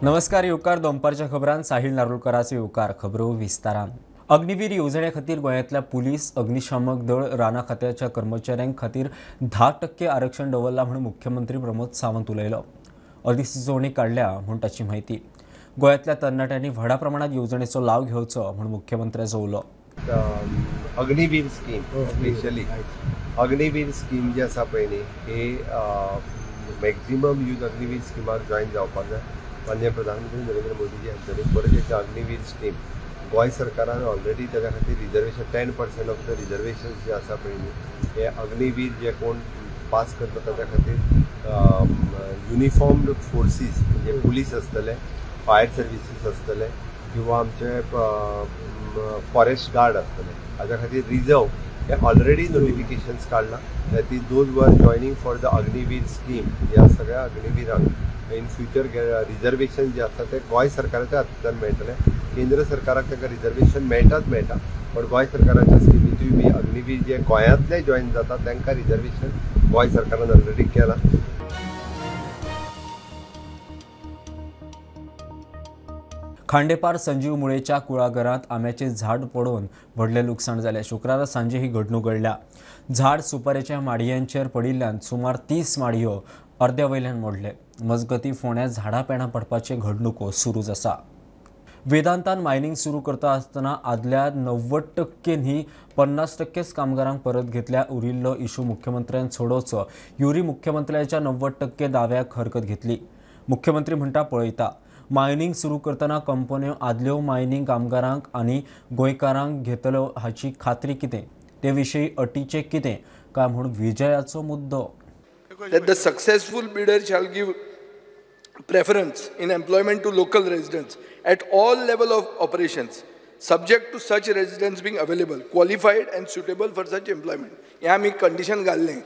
नमस्कार युवकार दोनपारच्या खबरांत साहिल नारोलकरांचो युवकार खबरो विस्तारान। अग्निवीर येवजणे खातीर गोंयांतल्या पुलीस अग्निशामक दळ राना खात्याच्या कर्मचाऱ्यांक खातीर 10% आरक्षण दवरला म्हणून मुख्यमंत्री प्रमोद सावंत उलयलो। अधिसुचोवणी काढल्या म्हूण ताची माहिती। गोंयांतल्या तरणाट्यांनी व्हडा प्रमाणात येवजणेचो लाव घेवचो म्हूण मुख्यमंत्र्याचो उलो। Agniveer scheme specially Agniveer scheme जी आसा पळय न्ही हे मॅक्झिमम यूज अग्निवीर स्किमाक जॉईन जावपाक जाय। माननीय प्रधानमंत्री नरेंद्र मोदीजी हांच्यानी परत एक अग्निवीर स्कीम गोंय सरकारान ऑलरेडी ताच्या खातीर रिजर्वेशन 10% ऑफ द रिजर्वेशन जे आसा पळय न्ही हे अग्निवीर जे कोण पास करता ताच्या खातीर युनिफॉर्म्ड फोर्सीस म्हणजे पुलीस आसतले, फायर सर्विसीस आसतले किंवा आमचे फॉरेस्ट गार्ड आसतले हाच्या खातीर रिजर्व हे ऑलरेडी नोटिफिकेशन्स काडला that is those were joining for the Agniveer scheme ह्या सगळ्या अग्निवीरांक इन फ्युचर रिजर्वेशन जे आसा ते गोंय सरकाराच्या हातांतल्यान मेळटले। केंद्र सरकाराक ताका रिजर्वेशन मेळटा पण गोंय सरकाराच्या स्किमीतूय बी अग्निवीर जे गोंयांतले जॉईन जाता तांकां रिजर्वेशन गोंय सरकारान ऑलरेडी केला। खांडेपार संजीव मुळेच्या कुळागरांत आंब्याचे झाड पडून व्हडलें लुकसाण जालें। शुक्रारा सांजे ही घडणूक घडल्या। झाड सुपारेच्या माडयांचेर पडिल्ल्यान सुमार 30 माडयो अर्द्या वयल्यान मोडले। मजगतीं फोंड्या झाडां पेडां पडपाचे घडणुको सुरूच आसा। वेदांतान मायनिंग सुरू करता आसतना आदल्या 90% न्ही 50%च कामगारांक परत घेतल्या। उरिल्लो इशू मुख्यमंत्र्यान सोडोवचो युरी मुख्यमंत्र्याच्या 90% दाव्याक हरकत घेतली। मुख्यमंत्री म्हणटा पळयता मायनिंग सुरू करतना कंपन्यो आदल्यो मायनिंग कामगारांक आनी गोंयकारांक घेतल्यो हाची खात्री कितें ते विशीं अटीचें कितें काय म्हूण विजयाचो मुद्दो। That the successful bidder shall give preference in employment to local residents at all level of operations, subject to such residents being available, qualified and suitable for such employment. हे आमी कंडिशन घाल्लें।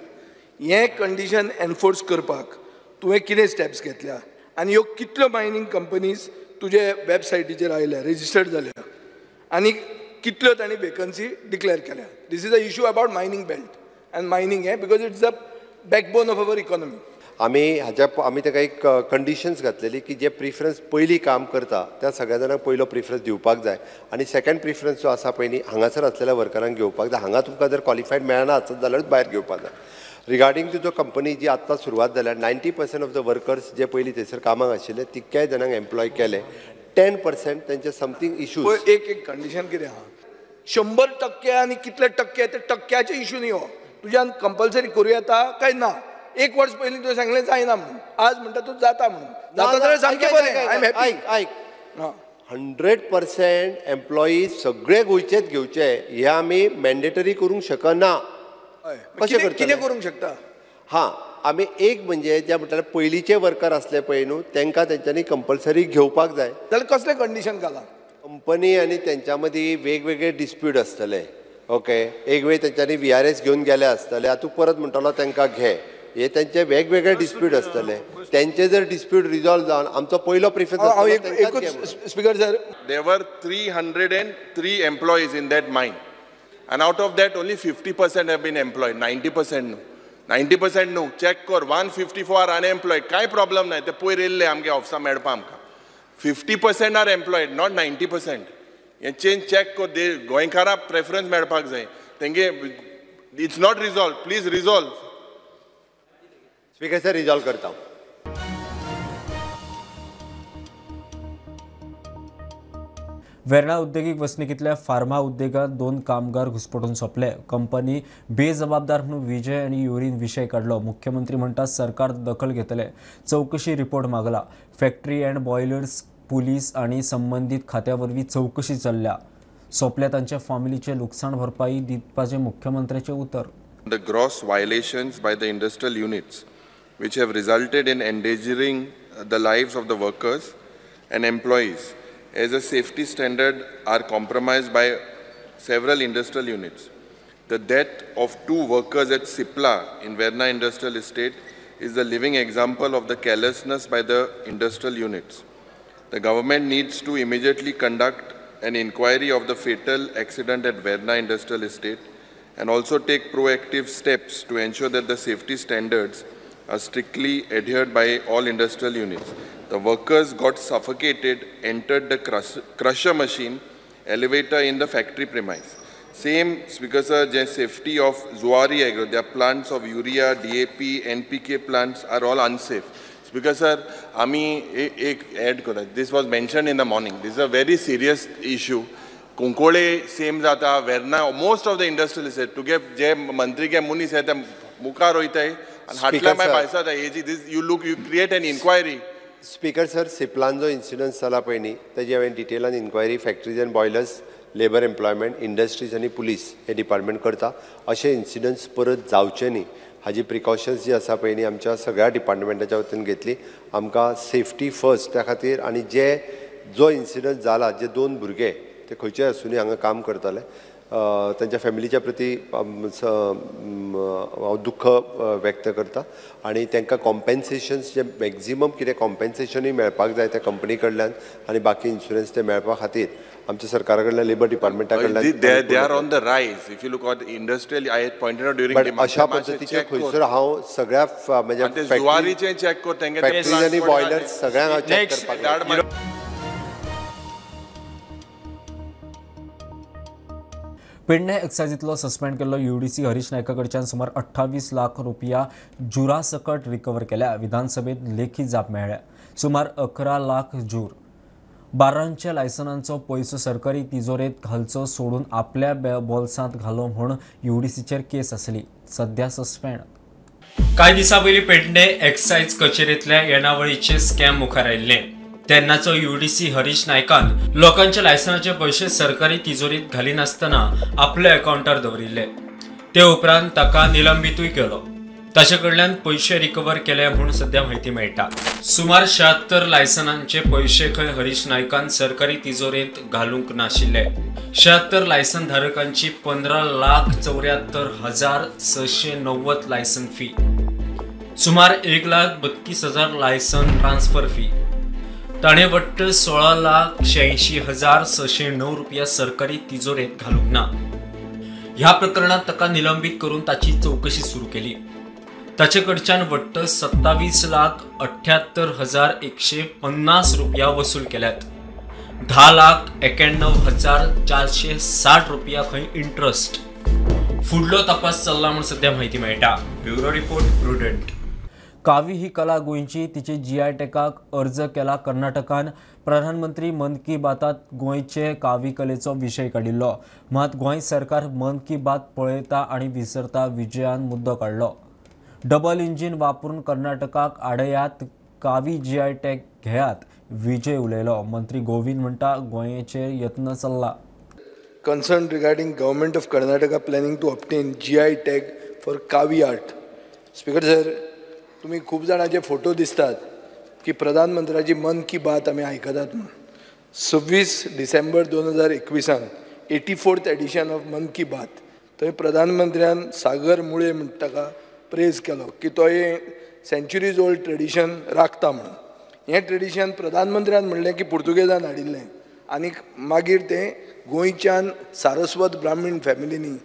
हे कंडिशन एनफोर्स करपाक तुवें कितें steps घेतल्या आनी ह्यो कितल्यो मायनिंग कंपनीज तुजे वेबसायटीचेर आयल्या रेजिस्टर्ड जाल्या आनी कितल्यो तांणी वेकन्सी डिक्लेअर केल्या। This is a issue about mining belt and mining हे because it's the backbone of our economy. आमी ताका एक कंडिशन्स घातलेली की जे प्रिफरन्स पयलीं काम करता त्या सगळ्या जाणांक पयलो प्रिफरन्स दिवपाक जाय आनी सेकंड प्रिफरन्स जो आसा पळय न्ही हांगासर आसलेल्या वर्करांक घेवपाक जाय। हांगा तुमकां जर क्वॉलिफायड मेळना आसत जाल्यार भायर घेवपाक जाय। रिगार्डींग टू जो कंपनी जी आत्तां सुरवात जाल्या 90% ऑफ द वर्कर्स जे पयलीं थंयसर कामाक आशिल्ले तितक्याय जाणांक एम्प्लॉय केले। 10% तेंचे समथींग इशूज एक कंडिशन कितें आहा 100% आनी कितले टक्के ते टक्क्याचे इशू न्ही हो तुज्यान कंपल्सरी करूं येता काय ना। एक वर्स पयलीं तुवें सांगलें जायना म्हणून आज म्हणटा तूं जाता म्हणून जाता जाल्यार सामकें बरें आय एम हॅपी। 100% एम्प्लॉईज सगळे गोंयचेच घेवचे हे आमी मॅन्डेटरी करूंक शकना। कशें कितें करूंक शकता? हां आमी एक म्हणजे जे म्हणटाले पयलींचे वर्कर आसले पळय न्हू तांकां तेंच्यांनी कंपल्सरी घेवपाक जाय। जाल्यार कसलें कंडिशन घाला? कंपनी आनी तेंच्या मदीं वेगवेगळे डिस्प्यूट आसतले। ओके एक वेळ तेंच्यांनी VRS घेवन गेले आसतले तूं परत म्हणटलो तांकां घे हे तेंचे वेगवेगळे डिस्प्यूट आसतले। तेंचे जर डिस्प्यूट रिजॉल्व जावन आमचो पयलो preference speaker sir there were 303 employees in that mine and out of that only 50% have been employed 90% no 90% no check कर 154 are unemployed काय प्रॉब्लम नाही ते पयर येयल्ले आमगे ऑफिसा मेळपा आमकां 50% आर एम्प्लॉयड नॉट 90%। हे चेंज चेक कर दे गोंयकारां प्रेफरन्स मेळपाक जाय तेंगे it's not resolve please resolve. Speaker sir resolve करता। वेर्णा उद्देगीक वसणुकीतल्या फार्मा उद्देगांत 2 कामगार घुसपटून सोंपले। कंपनी बेजबाबदार म्हणून विजय आनी युरीन विशय काडलो। मुख्यमंत्री म्हणटा सरकार दखल घेतले। चौकशी रिपोर्ट मागला। फॅक्टरी अँड बॉयलर्स पुलीस आनी संबंधीत खात्या वरवीं चौकशी चल्ल्या। सोंपल्या तांच्या फॅमिलीचे लुकसाण भरपाई दिवपाचें मुख्यमंत्र्याचें उतर। The gross violations by the industrial units which have resulted in endangering the lives of the workers and employees as a safety standard are compromised by several industrial units. The death of 2 workers at Sipla in Verna Industrial Estate is the living example of the carelessness by the industrial units. The government needs to immediately conduct an inquiry of the fatal accident at Verna Industrial Estate and also take proactive steps to ensure that the safety standards are strictly adhered by all industrial units. The workers got suffocated, entered the crusher machine, elevator in the factory premise. Same because the safety of Zuari Agro, their plants of urea, DAP, NPK plants are all unsafe. Because sir, this was mentioned in the morning. This is a very serious issue. Kunkole same jata, Verna, most of the industrialists to get je mantri ke muni se mukar hoita hai and hatla mai paisa tha this you create an inquiry. Speaker sir, सिप्लान जो incident जाला पळय न्ही तेजे हांवें डिटेलान inquiry factories and boilers, labour employment, industries आनी police हे डिपार्टमेंट करता. अशे इन्सिडंट्स परत जावचे न्ही हाजी प्रिकॉशन्स जी आसा पळय न्ही आमच्या सगळ्या डिपार्टमेंटाच्या वतीन घेतली. आमकां सेफ्टी फर्स्ट त्या खातीर आनी जो इन्सिडंट जाला, जे 2 भुरगे ते खंयचे आसूनी हांगा काम करताले, त्यांच्या फॅमिलीच्या प्रती हांव दुख्ख व्यक्त करता आनी तांकां कॉम्पेन्सेशन्स जे मॅक्झिमम कितें कॉम्पेन्सेशनूय मेळपाक जाय त्या कंपनी कडल्यान आनी बाकी इन्शुरन्स ते मेळपा खातीर आमच्या सरकारा कडल्यान, लेबर डिपार्टमेंटा कडल्यान they are on the rise. If you look at industrial, I had pointed out during the अशा पद्दतीचे खंयसर हांव सगळ्या म्हणजे जुवारीचे चेक कर तांगे फॅक्टरीज आनी बॉयलर्स सगळ्यांक हांव चेक करपाक. पेडणे एक्सायजींतलो सस्पेंड केल्लो UDC हरीश नायका कडच्यान सुमार 28 लाख रुपया जुरा सकट रिकवर केल्या. विधानसभेत लेखी जाप मेळ्ळ्या. सुमार 11 लाख जूर. बारांच्या लायसनांचो पयसो सरकारी तिजोरेंत घालचो सोडून आपल्या बोल्सांत घालो म्हूण UDCचेर केस आसली. सध्या सस्पेंड. कांय दिसां पयलीं पेडणे एक्सायज कचेरेंतल्या येणावळीचे स्कॅम मुखार आयिल्ले. तेन्नाचो UDC हरीश नायकान लोकांच्या लायसनाचे पयशे सरकारी तिजोरीत घालिनासतना आपल्या अकाउंटार दवरिल्ले. ते उपरांत ताका निलंबितूय केलो. ताचे कडल्यान पयशे रिकवर केले म्हूण सध्या म्हायती मेळटा. सुमार 76 लायसनांचे पयशे खंय हरीश नायकान सरकारी तिजोरेंत घालूंक नाशिल्ले. 76 लायसन धारकांची 15,74,690 लायसन फी, सुमार 1,32,000 लायसन ट्रान्सफर फी. ताणें वट्ट 16,86,609 रुपया सरकारी तिजोरेंत घालूंक ना. ह्या प्रकरणात ताका निलंबित करून ताची चौकशी सुरू केली. ताचे कडच्यान वट्ट 27,78,150 रुपया वसूल केल्यात. 10,91,460 रुपया खंय इंट्रस्ट. फुडलो तपास चल्ला म्हूण सध्या म्हायती मेळटा. Bureau report, prudent. कावी ही कला गोंयची. तिचे GI टॅगाक अर्ज केला कर्नाटकान. प्रधानमंत्री मन की बातात गोंयचे कावी कलेचो विशय काडिल्लो. मात गोंय सरकार मन की बात पळयता आनी विसरता विजयान मुद्दो काडलो. डबल इंजीन वापरून कर्नाटकाक आडयात, कावी GI टॅग घेयात, विजय उलयलो. मंत्री गोविंद म्हणटा गोंयचे यत्न चल्ला. Concerned regarding Government of Karnataka planning to obtain GI tag for Kavi art. Speaker sir, तुम्ही खूप जणांचे फोटो दिसतात की प्रधानमंत्र्याची मन की बात आम्ही ऐकतात म्हणून. 26 डिसेंबर 2021 84th एडिशन ऑफ मन की बात थंय प्रधानमंत्र्यान सागर मुळे म्हणटा ताका प्रेज केलो की तो हे सेंच्युरीज ओल्ड ट्रेडिशन राखता म्हणून. हें ट्रेडिशन प्रधानमंत्र्यान म्हणलें की पुर्तुगेजान हाडिल्लें आनी मागीर तें गोंयच्यान सारस्वत ब्राह्मण फॅमिलीनी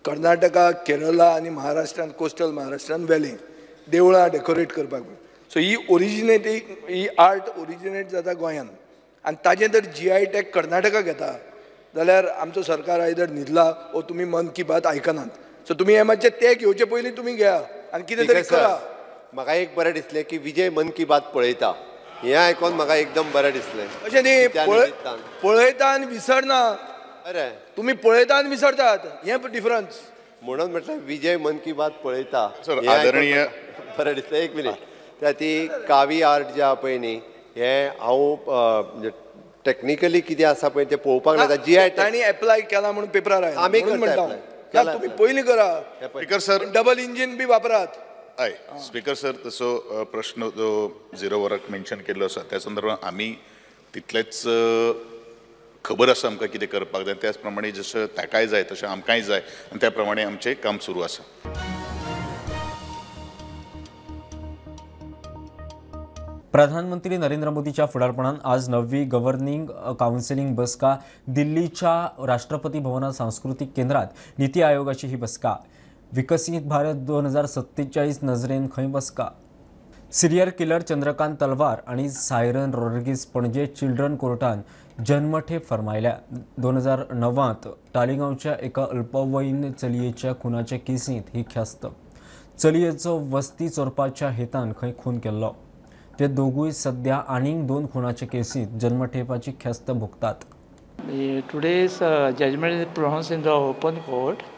कर्नाटका, केरला आनी महाराष्ट्रान, कोस्टल महाराष्ट्रान व्हेलें देवळां डेकोरेट करपाक. सो ही आर्ट ओरिजिनेट जाता गोंयान आनी ताजें जर GI टॅग कर्नाटका घेता जाल्यार आमचो सरकार आयदर न्हिदला ओ तुमी मन की बात आयकनात. सो तुमी हे मातशें ते घेवचे पयलीं तुमी घेया आनी कितें तरी करा. म्हाका एक बरें दिसलें की विजय मन की बात पळयता. हें आयकून म्हाका एकदम बरें दिसलें. अशें न्ही, पळयता आनी विसरना. अरे तुमी पळयता आनी विसरतात, हें डिफरन्स. म्हणून म्हटलं विजय मन की बात पळयता. आदरणीय बरें दिसलें. एक मिनीट. त्या ती कावी आर्ट जे आहा पळय न्ही, हें हांव टॅक्निकली कितें आसा पळय तें पळोवपाक लागता. GI तांणी एप्लाय केला म्हणून पेपरार आयला. आमी म्हणटा तुमी पयलीं करा. स्पीकर सर, डबल इंजीन बी वापरात. हय स्पीकर सर, तसो प्रश्न जो 0 वराक मेन्शन केल्लो आसा त्या संदर्भात आमी तितलेच खबर आसा आमकां कितें करपाक जाय. त्याच प्रमाणे जशें ताकाय जाय तशें आमकांय जाय आनी त्या प्रमाणे आमचें काम सुरू आसा. प्रधानमंत्री नरेंद्र मोदीच्या फुडारपणान आज 9वी गव्हर्निंग कावन्सिलींग बसका दिल्लीच्या राष्ट्रपती भवनात सांस्कृतिक केंद्रात. नीती आयोगाची ही बसका विकसित भारत 2047 नजरेन खंय बसका. सिरियल किलर चंद्रकांत तलवार आणि सायरन रॉड्रिगीस पणजे चिल्ड्रन कोर्टान जन्मठेप फरमायल्या. 2009त तालिगांवच्या एका अल्पवयीन चलयेच्या खुनाच्या केसींत ही ख्यास्त. चलयेचो वस्ती चोरपाच्या हेतान खंय खून केल्लो. ते दोगूय सध्या आनीक 2 खुनाच्या केसींत जन्मठेपाची ख्यास्त भोगतात. Today's judgment is pronounced in the open court.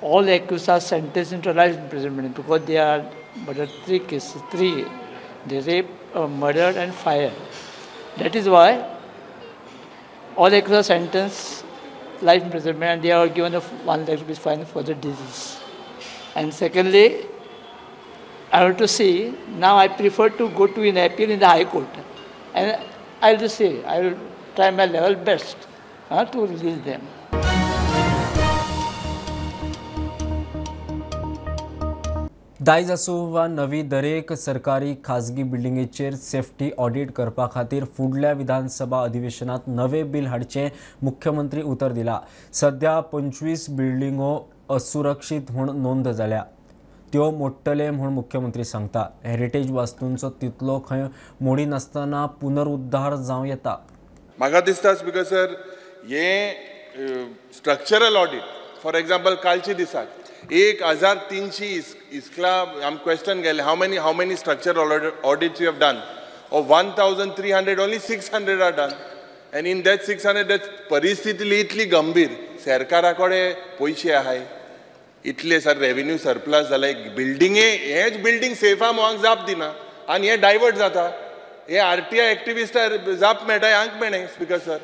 All accused are sentenced into life imprisonment because they are but 3 cases, 3. They rape, murder and fire. That is why all accused are sentenced life imprisonment and they are given a 1 lakh rupees fine for the disease. And secondly, I want to see, now I prefer to go to an appeal in the High Court. And I'll just say, I will try my level best to release them. दायज आसूं वा नवी दरेक सरकारी खाजगी बिल्डिंगेचेर safety audit करपा खातीर फुडल्या विधानसभा अधिवेशनात नवे बिल हाडचें मुख्यमंत्री उतर दिला. सध्या 25 बिल्डिंगो असुरक्षीत म्हूण नोंद जाल्या. त्यो मोडटले म्हूण मुख्यमंत्री सांगता. हेरिटेज वास्तूंचो तितलो खंय मोडी नासतना पुनरुद्धार जावं येता. म्हाका दिसता स्पीकर सर हे स्ट्रक्चरल ऑडिट फॉर एग्जाम्पल कालच्या दिसाक 1300 इस्कला आम क्वेश्चन गेले how many structural audits you have done और 1300 only 600 are done and in that 600 that परिस्थिती इतली गंभीर सरकारा कडेन पयशे आहाय इतले सर रेवेन्यू सरप्लस जाले हेच बिल्डिंग सेफा मोहांक जाप दिना आनी हे डायवर्ट जाता हे आरटीआय एक्टिविस्टार जाप मेळटा हांक मेळ्ळे स्पीकर सर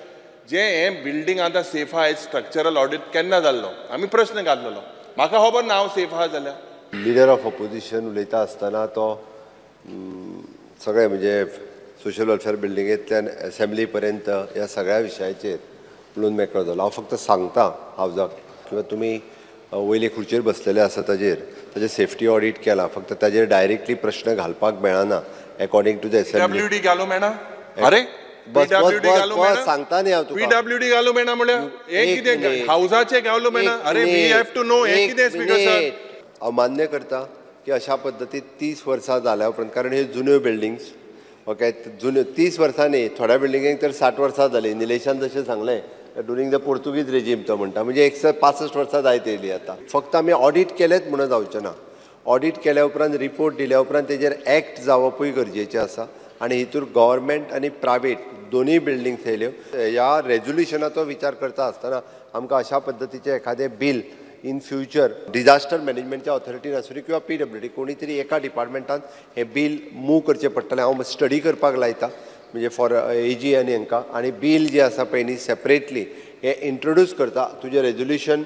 जे हे बिल्डिंग आतां सेफ आहा स्ट्रक्चरल ऑडिट केन्ना जाल्लो आमी प्रश्न घातलेलो म्हाका खबर ना हांव सेफ आहा जाल्यार लिडर ऑफ ऑपोजिशन उलयता आसतना तो सगळे म्हणजे सोशल वेलफेअर बिल्डिंगेंतल्यान असेंब्ली पर्यंत ह्या सगळ्या विशयाचेर उलोवन मेकळो जालो. हांव फक्त सांगता हावजाक किंवा तुमी वयले खुर्चेर बसलेले आसा ताजेर सेफ्टी ऑडिट केला फक्त ताजेर डायरेक्टली प्रश्न घालपाक मेळना according to the assembly. PWD घालूं मेळना अरे सांगता न्ही हांव तुका पीडब्ल्यूडी घालूं मेळना म्हळ्यार हे कितें हावजाचे घालूं मेळना अरे वी हॅव टू नो हे कितें स्पीकर सर. हांव मान्य करता की अशा पद्दतीन 30 वर्सां जाल्या उपरांत कारण ह्यो जुन्यो बिल्डिंग्स ओके जुन्यो 30 वर्सां न्ही थोड्या बिल्डिंगेक तर 60 वर्सां जाली. निलेशान जशें सांगलें ड्युरींग द पोर्तुगीज रेजीम तो म्हणटा म्हणजे 165 वर्सां जायत येयली आतां. फक्त आमी ऑडिट केलेंच म्हणून जावचें ना. ऑडिट केल्या उपरांत रिपोर्ट दिल्या उपरांत तेजेर एक्ट जावपूय गरजेचें आसा आनी हितूर गव्हर्मेंट आनी प्रायवेट दोनूय बिल्डिंग्स येयल्यो. ह्या रेजोल्युशनाचो विचार करता आसतना आमकां अशा पद्दतीचें एखादें बिल इन फ्युचर डिजास्टर मॅनेजमेंटच्या ऑथॉरिटीन आसूं किंवा पीडब्ल्यूडी कोणी तरी एका डिपार्टमेंटान हें बिल मूव करचें पडटलें. हांव स्टडी करपाक लायता म्हणजे फॉर एजी आनी हांकां आनी बिल जें आसा पळय न्ही सेपरेटली हें इंट्रोड्यूस करता. तुजें रेजोल्युशन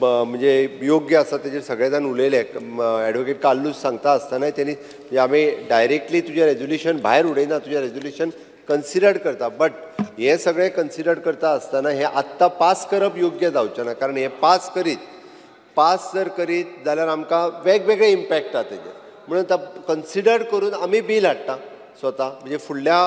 म्हणजे योग्य आसा तेजेर सगळे जाण उलयले. एडवोकेट काल्लूस सांगता आसतनाय तेणी आमी डायरेक्टली तुजें रेजोल्युशन भायर उडयना तुजें रेजोल्युशन कन्सिडर करता. बट हें सगळें कन्सिडर करता आसतना हें आत्तां पास करप योग्य जावचें ना कारण हें पास जर करीत जाल्यार आमकां वेगवेगळे इम्पॅक्ट जाता तेजेर म्हणून कन्सिडर करून आमी बील हाडटा स्वता म्हणजे फुडल्या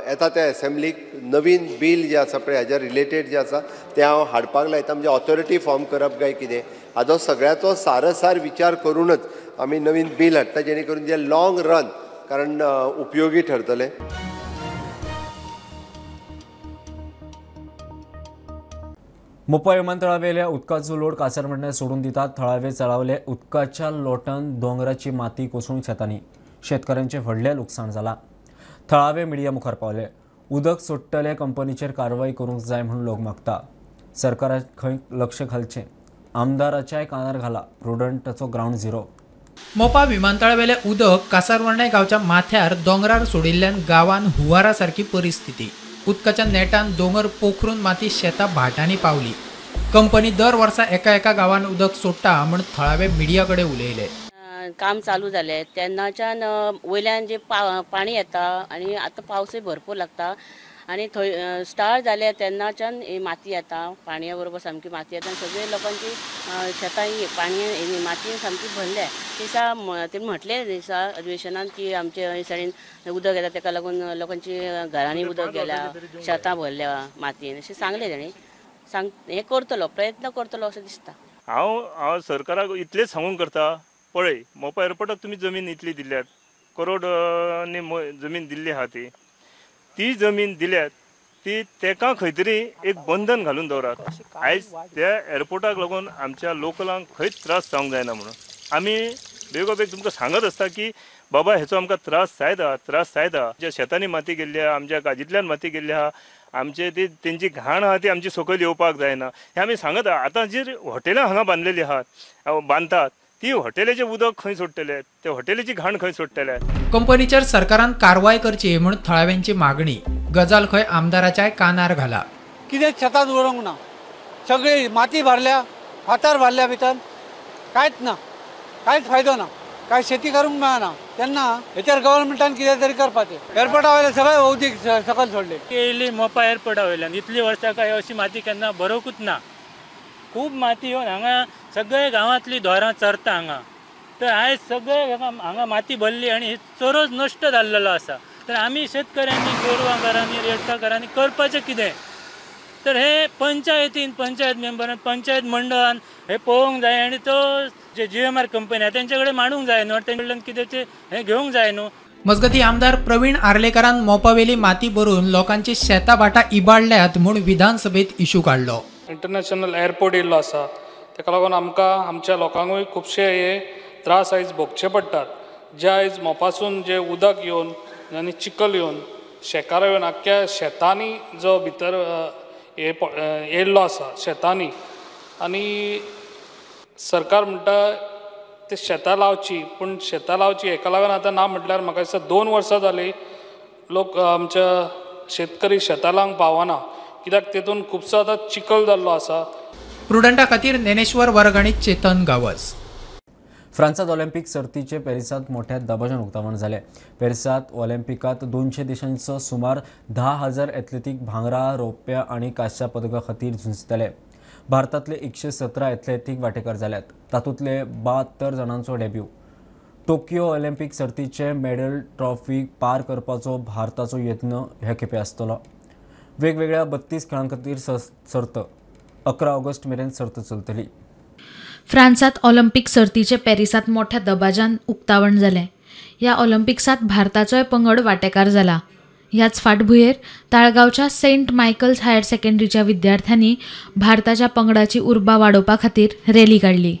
येता त्या असेंब्लीक नवीन बील जें आसा पळय हाज्या रिलेटेड जें आसा तें हांव हाडपाक लायता. म्हणजे ऑथॉरिटी फॉर्म करप काय कितें हाजो सगळ्याचो सारसार विचार करूनच आमी नवीन बील हाडटा जेणे करून जें लाँग रन कारण उपयोगी ठरतलें. मोपा विमानतळावेल्या उदकाचो लोट कासारमंडल्यान सोडून दितात. थळावे चळावले उदकाच्या लोटान दोंगराची माती कोसळून शेतांनी शेतकऱ्यांचे व्हडलें लुकसाण जालां. थळावे मिडिया मुखार पावले. उदक सोडटले कंपनीचेर कारवाय करूंक जाय म्हणून लोक मागता. सरकारान खंय लक्ष घालचें आमदाराच्याय कानार घाला. प्रुडंटाचो ग्राउंड झिरो. मोपा विमानतळावेले उदक कासारवण्णे गांवच्या माथ्यार दोंगरार सोडिल्ल्यान गांवांत हुंवारा सारकी परिस्थिती. उदकाच्या नेटान दोंगर पोखरून माती शेतां भाटांनी पावली. कंपनी दर वर्सा एका गांवांत उदक सोडटा म्हूण थळावे मिडिया कडेन उलयले. काम चालू जालें तेन्नाच्यान वयल्यान जे पाणी येता आनी आतां पावसूय भरपूर लागता आनी थंय स्टार्ट जाले तेन्नाच्यान माती येता पाणया बरोबर सामकी माती येता आनी सगळे लोकांची शेतां पाणी मातयेन सामकी भरल्या. दिसा ते म्हटले दिसा अधिवेशनान की आमचे हे सायडीन उदक येता ताका लागून लोकांची घरांनी उदक गेल्या शेतां भरल्या मातयेन अशें सांगलें ताणें. हें करतलो प्रयत्न करतलो अशें दिसता. हांव सरकाराक इतलेच सांगूंक करता, पळय मोपा एअरपोर्टाक तुमी जमीन इतली दिल्यात, करोडांनी जमीन दिल्ली आहा ती जमीन दिल्यात, ती तेका खंय तरी एक बंधन घालून दवरात. आयज त्या एअरपोर्टाक लागून आमच्या लोकलांक खंयच त्रास जावंक जायना म्हणून आमी बेगोबेग तुमकां सांगत आसता की बाबा हेचो आमकां त्रास जायता. ज्या शेतांनी माती गेल्ली आहा, आमच्या काजींतल्यान माती गेल्ली आहा, आमचे ती तेंची घाण आहा ती आमची सकयल येवपाक जायना हें आमी सांगत आहा. आतां जी हॉटेलां हांगा बांदलेली आहात, बांदतात, ती हॉटेलाचें उदक खंय सोडटले, ते हॉटेलाची घाण खंय सोडटले. कंपनीचेर सरकारान कारवाय करची म्हूण थळाव्यांची मागणी. गजाल खंय आमदाराच्याय कानार घाला. कितें शेतांत उरोंक ना, सगळी माती भरल्या, फातर भरल्या भितर, कांयच ना, कांयच फायदो ना, कांय शेती करूंक मेळना. तेन्ना हेचेर गव्हर्नमेंटान कितें तरी करपाचें. एअरपोर्टा वयले सगळे भौतीक सकयल सोडले. येयली मोपा एअरपोर्टा वयल्यान इतली वर्सां काय अशी माती केन्ना बरोवकूच ना. खूब माती येवन हांगा सगळे गांवांतली धोरां चरता हांगा. तर आयज सगळे हांगा माती भरली आनी चरोच नश्ट जाल्लो आसा. तर आमी शेतकऱ्यांनी, गोरवांकारांनी, रेडकारांनी करपाचें कितें? तर हे पंचायत मेंबरान, पंचायत मंडळान हे पळोवंक जाय आनी तो जे GMR कंपनी आहा तेंचे कडेन मांडूंक जाय न्हू, तेंचे कडल्यान कितें हें घेवंक जाय न्हू. मजगती आमदार प्रवीण आर्लेकरान मोपावेली माती भरून लोकांची शेतां भाटां इबाडल्यात म्हूण विधानसभेत इशू काडलो. इंटरनॅशनल एअरपोर्ट येयल्लो आसा, ताका लागून आमकां आमच्या लोकांकूय खुबशे हे त्रास आयज भोगचे पडटात. जे आयज मोपासून जे उदक येवन आनी चिखल येवन शेकारां येवन आख्ख्या शेतांनी जो भितर येयल्लो आसा शेतांनी, आनी सरकार म्हणटा ते शेतां लावची, पूण शेतां लावची हेका लागून आतां ना म्हटल्यार म्हाका दिसता 2 वर्सां जालीं लोक आमच्या शेतकरी शेतां लावंक पावना, कित्याक तेतून खुबसो आतां चिखल जाल्लो आसा. प्रुडंटा खातीर ज्ञानेश्वर वर्ग आनी चेतन गावस. फ्रांसात ऑलिम्पिक सर्तीचे पॅरिसात मोठ्या दबाज्यान उक्तावण जालें. पॅरिसात ऑलिम्पिकात 200 देशांचो सुमार 10,000 एथलेटीक भांगरा, रौप्य आनी कांस्य पदकां खातीर झुंजतले. भारतांतले 117 एथलेटीक वांटेकार जाल्यात, तातूंतले 72 जाणांचो डेब्यू. टोकियो ऑलिम्पिक सर्तीचे मेडल ट्रॉफी पार करपाचो भारताचो यत्न ह्या खेपे आसतलो. वेगवेगळ्या 32 खेळां खातीर सर्त 11 ऑगस्ट मेरेन सर्त चलतली. फ्रांसात ऑलिम्पिक सर्तीचे पॅरिसात मोठ्या दबाज्यान उक्तावण जालें. ह्या ऑलिम्पिक्सात भारताचोय पंगड वांटेकार जाला. ह्याच फाटभुंयेर ताळगांवच्या सेंट मायकल्स हायर सेकंडरीच्या विद्यार्थ्यांनी भारताच्या पंगडाची उर्बा वाडोवपा खातीर रॅली काडली.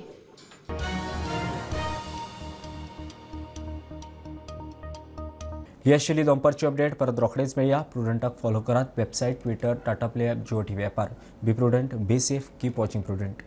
ही आशिल्ली दनपारची अपडेट. परत रोखडेच मेळया. प्रुडंटाक फॉलो करात. Website, Twitter, Tata play app, Jio TV ॲपार. Be Prudent, be safe, keep watching prudent.